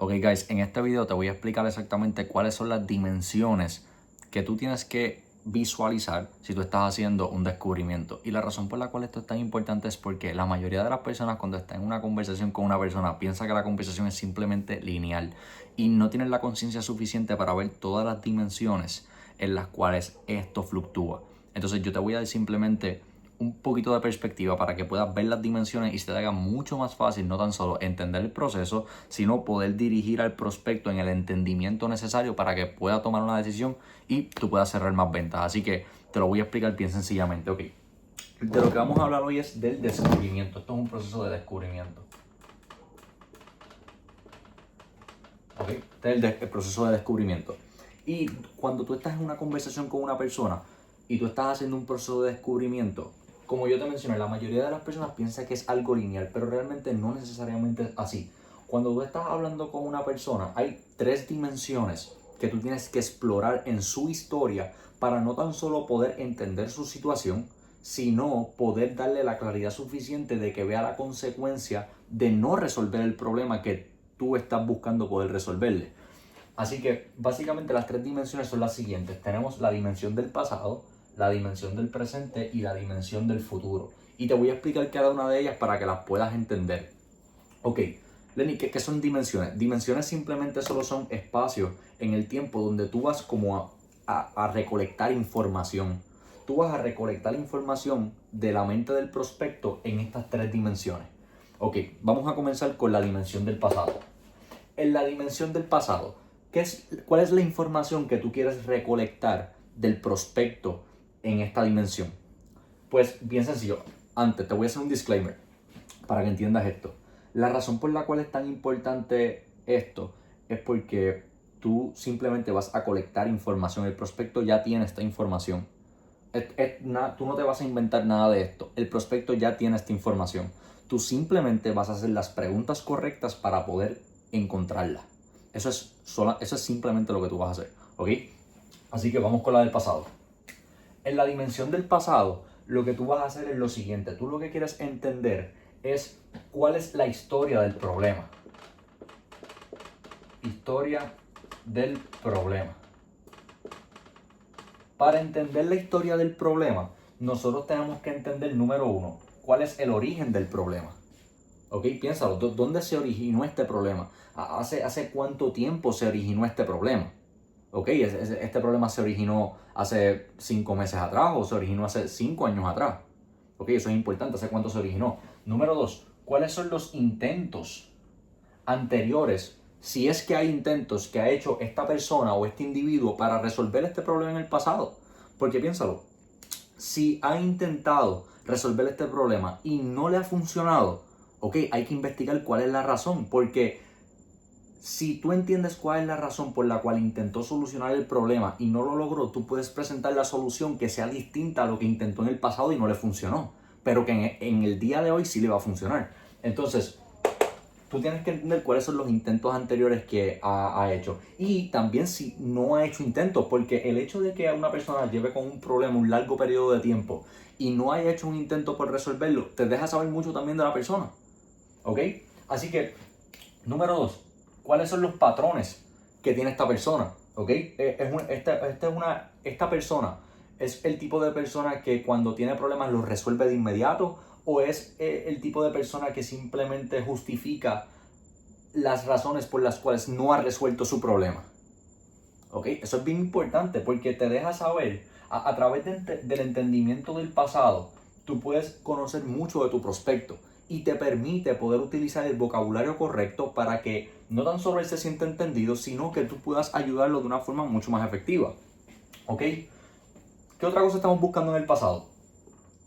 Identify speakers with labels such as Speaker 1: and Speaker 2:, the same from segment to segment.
Speaker 1: Ok, guys, en este video te voy a explicar exactamente cuáles son las dimensiones que tú tienes que visualizar si tú estás haciendo un descubrimiento. Y la razón por la cual esto es tan importante es porque la mayoría de las personas cuando están en una conversación con una persona piensa que la conversación es simplemente lineal y no tienen la conciencia suficiente para ver todas las dimensiones en las cuales esto fluctúa. Entonces yo te voy a dar simplemente un poquito de perspectiva para que puedas ver las dimensiones y se te haga mucho más fácil no tan solo entender el proceso, sino poder dirigir al prospecto en el entendimiento necesario para que pueda tomar una decisión y tú puedas cerrar más ventas. Así que te lo voy a explicar bien sencillamente. Ok, de lo que vamos a hablar hoy es del descubrimiento. Esto es un proceso de descubrimiento. Ok, este es el proceso de descubrimiento. Y cuando tú estás en una conversación con una persona y tú estás haciendo un proceso de descubrimiento, como yo te mencioné, la mayoría de las personas piensa que es algo lineal, pero realmente no necesariamente es así. Cuando tú estás hablando con una persona, hay tres dimensiones que tú tienes que explorar en su historia para no tan solo poder entender su situación, sino poder darle la claridad suficiente de que vea la consecuencia de no resolver el problema que tú estás buscando poder resolverle. Así que básicamente las tres dimensiones son las siguientes. Tenemos la dimensión del pasado, la dimensión del presente y la dimensión del futuro. Y te voy a explicar cada una de ellas para que las puedas entender. Ok, Lenny, ¿qué son dimensiones? Dimensiones simplemente solo son espacios en el tiempo donde tú vas como a recolectar información. Tú vas a recolectar información de la mente del prospecto en estas tres dimensiones. Ok, vamos a comenzar con la dimensión del pasado. En la dimensión del pasado, ¿cuál es la información que tú quieres recolectar del prospecto en esta dimensión? Pues bien sencillo. Antes te voy a hacer un disclaimer para que entiendas esto. La razón por la cual es tan importante esto es porque tú simplemente vas a colectar información. El prospecto ya tiene esta información. Tú no te vas a inventar nada de esto. El prospecto ya tiene esta información. Tú simplemente vas a hacer las preguntas correctas para poder encontrarla. Eso es simplemente lo que tú vas a hacer, ¿ok? Así que vamos con la del pasado. En la dimensión del pasado, lo que tú vas a hacer es lo siguiente. Tú lo que quieres entender es cuál es la historia del problema. Historia del problema. Para entender la historia del problema, nosotros tenemos que entender, número uno, cuál es el origen del problema. ¿Ok? Piénsalo, ¿dónde se originó este problema? ¿Hace cuánto tiempo se originó este problema? ¿Ok? Este problema se originó hace 5 meses atrás o se originó hace 5 años atrás. ¿Ok? Eso es importante, ¿hace cuánto se originó? Número dos, ¿cuáles son los intentos anteriores? Si es que hay intentos que ha hecho esta persona o este individuo para resolver este problema en el pasado. Porque piénsalo, si ha intentado resolver este problema y no le ha funcionado, ok, hay que investigar cuál es la razón, porque si tú entiendes cuál es la razón por la cual intentó solucionar el problema y no lo logró, tú puedes presentar la solución que sea distinta a lo que intentó en el pasado y no le funcionó, pero que en el día de hoy sí le va a funcionar. Entonces, tú tienes que entender cuáles son los intentos anteriores que ha hecho. Y también si no ha hecho intentos, porque el hecho de que una persona lleve con un problema un largo periodo de tiempo y no haya hecho un intento por resolverlo, te deja saber mucho también de la persona. ¿Ok? Así que, número dos, ¿cuáles son los patrones que tiene esta persona? ¿Ok? Esta persona es el tipo de persona que cuando tiene problemas los resuelve de inmediato, o es el tipo de persona que simplemente justifica las razones por las cuales no ha resuelto su problema. ¿Ok? Eso es bien importante porque te deja saber, a través del entendimiento del pasado, tú puedes conocer mucho de tu prospecto y te permite poder utilizar el vocabulario correcto para que no tan solo él se sienta entendido, sino que tú puedas ayudarlo de una forma mucho más efectiva. ¿Ok? ¿Qué otra cosa estamos buscando en el pasado?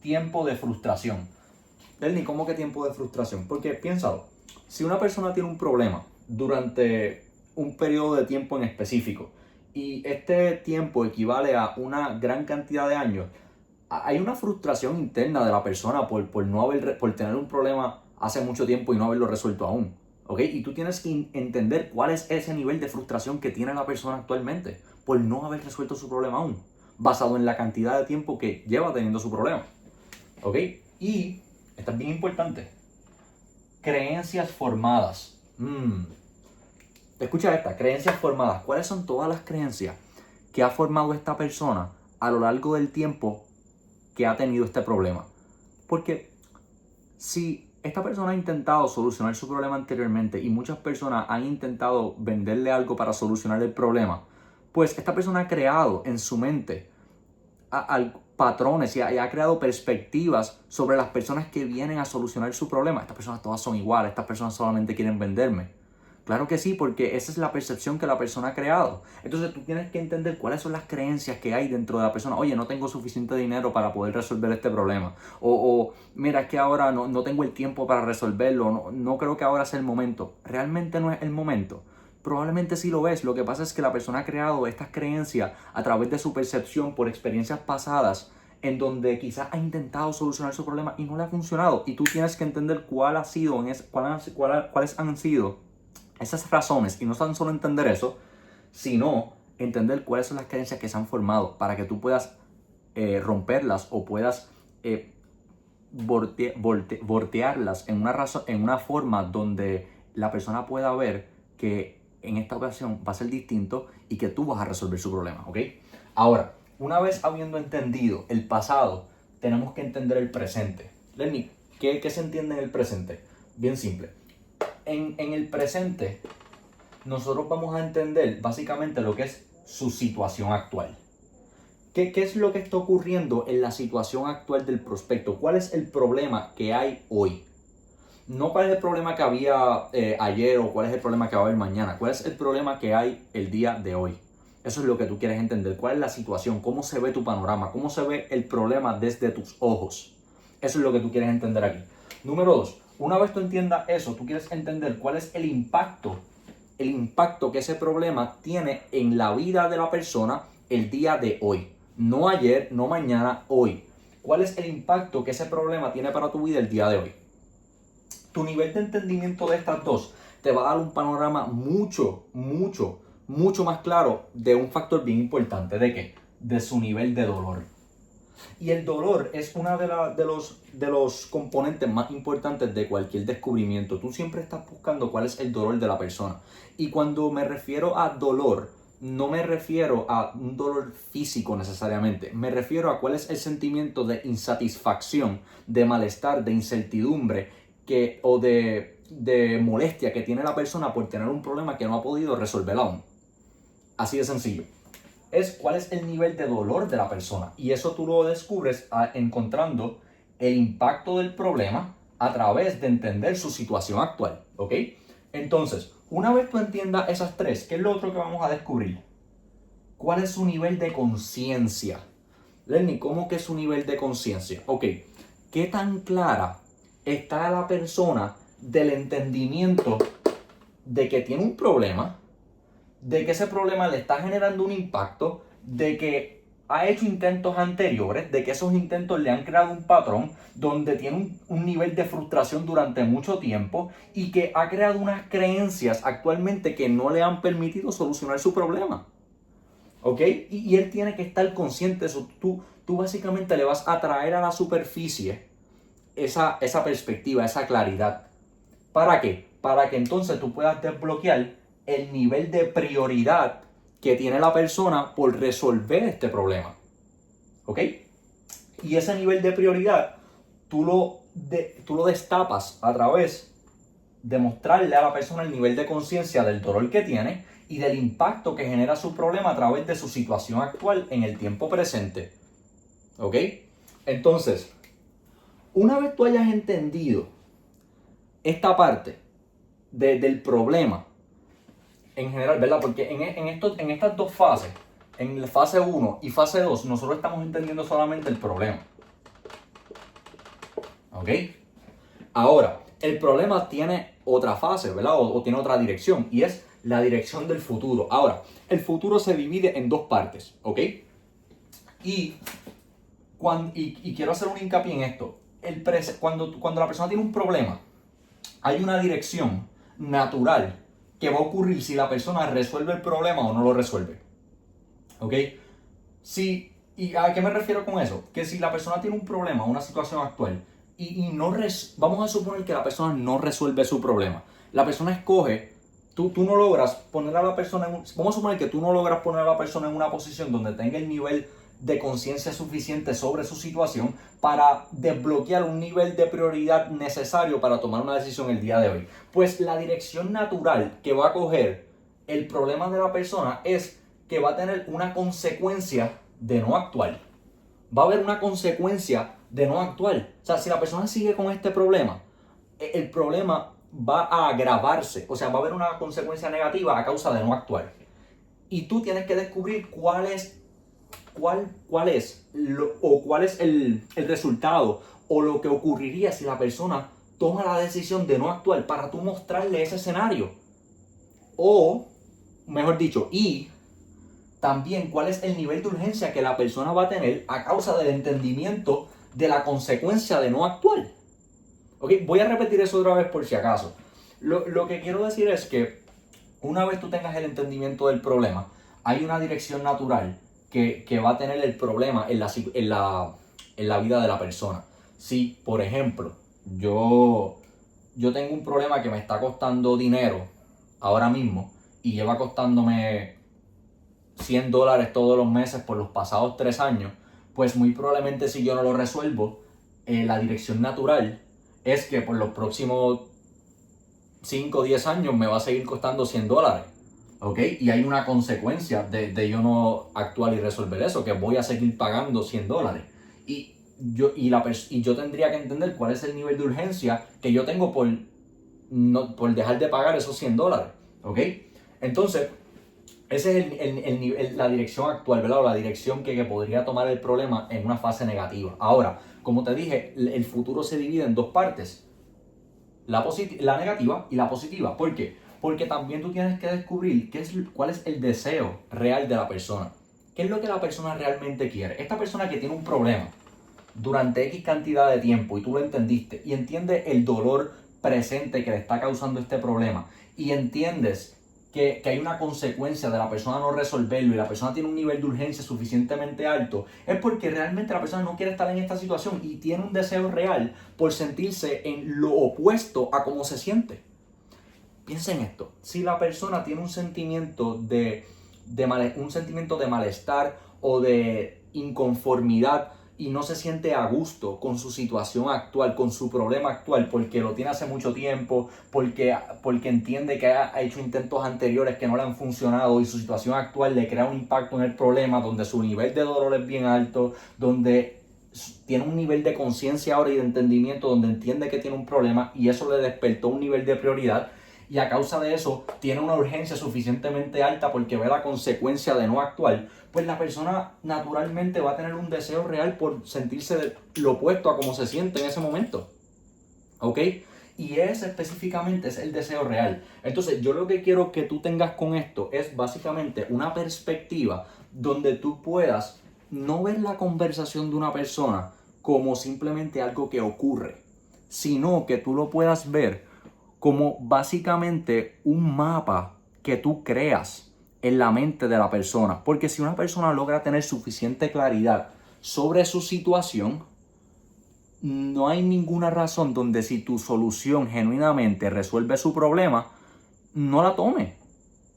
Speaker 1: Tiempo de frustración. Ni ¿cómo que tiempo de frustración? Porque piénsalo, si una persona tiene un problema durante un periodo de tiempo en específico y este tiempo equivale a una gran cantidad de años, hay una frustración interna de la persona por tener un problema hace mucho tiempo y no haberlo resuelto aún. ¿Ok? Y tú tienes que entender cuál es ese nivel de frustración que tiene la persona actualmente por no haber resuelto su problema aún, basado en la cantidad de tiempo que lleva teniendo su problema. ¿Ok? Y esto es bien importante. Creencias formadas. escucha esta, creencias formadas. ¿Cuáles son todas las creencias que ha formado esta persona a lo largo del tiempo que ha tenido este problema? Porque si esta persona ha intentado solucionar su problema anteriormente y muchas personas han intentado venderle algo para solucionar el problema, pues esta persona ha creado en su mente patrones y ha creado perspectivas sobre las personas que vienen a solucionar su problema. Estas personas todas son iguales, estas personas solamente quieren venderme. Claro que sí, porque esa es la percepción que la persona ha creado. Entonces tú tienes que entender cuáles son las creencias que hay dentro de la persona. Oye, no tengo suficiente dinero para poder resolver este problema. O mira, es que ahora no tengo el tiempo para resolverlo. No creo que ahora sea el momento. Realmente no es el momento. Probablemente sí lo ves. Lo que pasa es que la persona ha creado estas creencias a través de su percepción por experiencias pasadas en donde quizás ha intentado solucionar su problema y no le ha funcionado. Y tú tienes que entender cuáles han sido esas razones, y no tan solo entender eso, sino entender cuáles son las creencias que se han formado para que tú puedas romperlas o puedas voltearlas en una forma donde la persona pueda ver que en esta ocasión va a ser distinto y que tú vas a resolver su problema, ¿ok? Ahora, una vez habiendo entendido el pasado, tenemos que entender el presente. Lenny, ¿qué se entiende en el presente? Bien simple. En el presente, nosotros vamos a entender básicamente lo que es su situación actual. ¿Qué es lo que está ocurriendo en la situación actual del prospecto? ¿Cuál es el problema que hay hoy? No cuál es el problema que había ayer o cuál es el problema que va a haber mañana. ¿Cuál es el problema que hay el día de hoy? Eso es lo que tú quieres entender. ¿Cuál es la situación? ¿Cómo se ve tu panorama? ¿Cómo se ve el problema desde tus ojos? Eso es lo que tú quieres entender aquí. Número 2. Una vez tú entiendas eso, tú quieres entender cuál es el impacto que ese problema tiene en la vida de la persona el día de hoy. No ayer, no mañana, hoy. ¿Cuál es el impacto que ese problema tiene para tu vida el día de hoy? Tu nivel de entendimiento de estas dos te va a dar un panorama mucho más claro de un factor bien importante. ¿De qué? De su nivel de dolor. Y el dolor es uno de los componentes más importantes de cualquier descubrimiento. Tú siempre estás buscando cuál es el dolor de la persona. Y cuando me refiero a dolor, no me refiero a un dolor físico necesariamente. Me refiero a cuál es el sentimiento de insatisfacción, de malestar, de incertidumbre o de molestia que tiene la persona por tener un problema que no ha podido resolver aún. Así de sencillo. Es cuál es el nivel de dolor de la persona. Y eso tú lo descubres encontrando el impacto del problema a través de entender su situación actual. ¿Ok? Entonces, una vez tú entiendas esas tres, ¿qué es lo otro que vamos a descubrir? ¿Cuál es su nivel de conciencia? Lenny, ¿cómo que es su nivel de conciencia? Ok, ¿qué tan clara está la persona del entendimiento de que tiene un problema, de que ese problema le está generando un impacto, de que ha hecho intentos anteriores, de que esos intentos le han creado un patrón donde tiene un nivel de frustración durante mucho tiempo y que ha creado unas creencias actualmente que no le han permitido solucionar su problema? ¿Ok? Y él tiene que estar consciente de eso. Tú básicamente le vas a traer a la superficie esa perspectiva, esa claridad. ¿Para qué? Para que entonces tú puedas desbloquear el nivel de prioridad que tiene la persona por resolver este problema. ¿Ok? Y ese nivel de prioridad tú lo destapas a través de mostrarle a la persona el nivel de conciencia del dolor que tiene y del impacto que genera su problema a través de su situación actual en el tiempo presente. ¿Ok? Entonces, una vez tú hayas entendido esta parte del problema en general, ¿verdad? Porque en estas dos fases, en la fase 1 y fase 2, nosotros estamos entendiendo solamente el problema. ¿Ok? Ahora, el problema tiene otra fase, ¿verdad? O tiene otra dirección, y es la dirección del futuro. Ahora, el futuro se divide en dos partes, ¿ok? Y quiero hacer un hincapié en esto. Cuando la persona tiene un problema, hay una dirección natural que va a ocurrir si la persona resuelve el problema o no lo resuelve. ¿Ok? ¿Y a qué me refiero con eso? Que si la persona tiene un problema, una situación actual, vamos a suponer que la persona no resuelve su problema. La persona escoge tú no logras poner a la persona vamos a suponer que tú no logras poner a la persona en una posición donde tenga el nivel de conciencia suficiente sobre su situación para desbloquear un nivel de prioridad necesario para tomar una decisión el día de hoy. Pues la dirección natural que va a coger el problema de la persona es que va a tener una consecuencia de no actuar. Va a haber una consecuencia de no actuar. O sea, si la persona sigue con este problema, el problema va a agravarse. O sea, va a haber una consecuencia negativa a causa de no actuar. Y tú tienes que descubrir cuál es el resultado o lo que ocurriría si la persona toma la decisión de no actuar para tú mostrarle ese escenario. O, mejor dicho, y también cuál es el nivel de urgencia que la persona va a tener a causa del entendimiento de la consecuencia de no actuar. ¿Ok? Voy a repetir eso otra vez por si acaso. Lo que quiero decir es que una vez tú tengas el entendimiento del problema, hay una dirección natural que va a tener el problema en la vida de la persona. Si, por ejemplo, yo tengo un problema que me está costando dinero ahora mismo y lleva costándome $100 todos los meses por los pasados 3 años, pues muy probablemente si yo no lo resuelvo, la dirección natural es que por los próximos 5 o 10 años me va a seguir costando $100. ¿Ok? Y hay una consecuencia de yo no actuar y resolver eso, que voy a seguir pagando $100. Y yo tendría que entender cuál es el nivel de urgencia que yo tengo por dejar de pagar esos $100. ¿Ok? Entonces, esa es la dirección actual, ¿verdad? O la dirección que podría tomar el problema en una fase negativa. Ahora, como te dije, el futuro se divide en dos partes. La negativa y la positiva. ¿Por qué? Porque también tú tienes que descubrir cuál es el deseo real de la persona. ¿Qué es lo que la persona realmente quiere? Esta persona que tiene un problema durante X cantidad de tiempo y tú lo entendiste y entiendes el dolor presente que le está causando este problema y entiendes que hay una consecuencia de la persona no resolverlo y la persona tiene un nivel de urgencia suficientemente alto, es porque realmente la persona no quiere estar en esta situación y tiene un deseo real por sentirse en lo opuesto a cómo se siente. Piensa en esto, si la persona tiene un sentimiento un sentimiento de malestar o de inconformidad y no se siente a gusto con su situación actual, con su problema actual, porque lo tiene hace mucho tiempo, porque entiende que ha hecho intentos anteriores que no le han funcionado y su situación actual le crea un impacto en el problema, donde su nivel de dolor es bien alto, donde tiene un nivel de conciencia ahora y de entendimiento, donde entiende que tiene un problema y eso le despertó un nivel de prioridad. Y a causa de eso tiene una urgencia suficientemente alta porque ve la consecuencia de no actuar, pues la persona naturalmente va a tener un deseo real por sentirse lo opuesto a como se siente en ese momento. ¿Ok? Y ese específicamente es el deseo real. Entonces yo lo que quiero que tú tengas con esto es básicamente una perspectiva donde tú puedas no ver la conversación de una persona como simplemente algo que ocurre, sino que tú lo puedas ver como básicamente un mapa que tú creas en la mente de la persona. Porque si una persona logra tener suficiente claridad sobre su situación, no hay ninguna razón donde si tu solución genuinamente resuelve su problema, no la tome.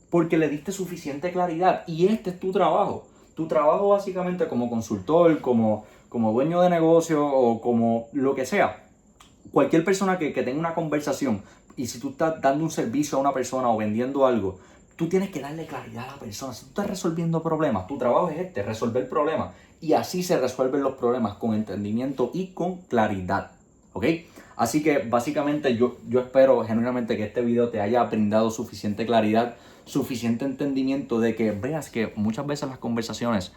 Speaker 1: Porque le diste suficiente claridad y este es tu trabajo. Tu trabajo básicamente como consultor, como dueño de negocio o como lo que sea. Cualquier persona que tenga una conversación y si tú estás dando un servicio a una persona o vendiendo algo, tú tienes que darle claridad a la persona. Si tú estás resolviendo problemas, tu trabajo es resolver problemas. Y así se resuelven los problemas con entendimiento y con claridad. ¿Ok? Así que básicamente yo espero genuinamente que este video te haya brindado suficiente claridad, suficiente entendimiento de que veas que muchas veces las conversaciones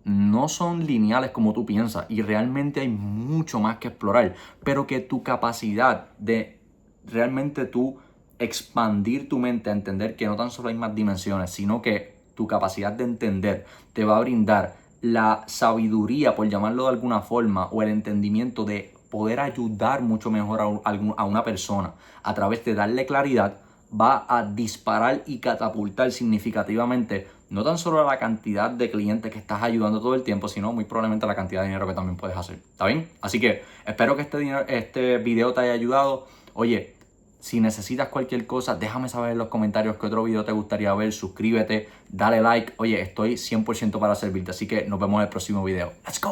Speaker 1: no son lineales como tú piensas y realmente hay mucho más que explorar, pero que tu capacidad de realmente tú expandir tu mente a entender que no tan solo hay más dimensiones, sino que tu capacidad de entender te va a brindar la sabiduría, por llamarlo de alguna forma, o el entendimiento de poder ayudar mucho mejor a una persona a través de darle claridad, va a disparar y catapultar significativamente no tan solo la cantidad de clientes que estás ayudando todo el tiempo, sino muy probablemente la cantidad de dinero que también puedes hacer. ¿Está bien? Así que espero que este video te haya ayudado. Oye, Si necesitas cualquier cosa, déjame saber en los comentarios qué otro video te gustaría ver. Suscríbete, dale like. Oye, estoy 100% para servirte. Así que nos vemos en el próximo video. ¡Let's go!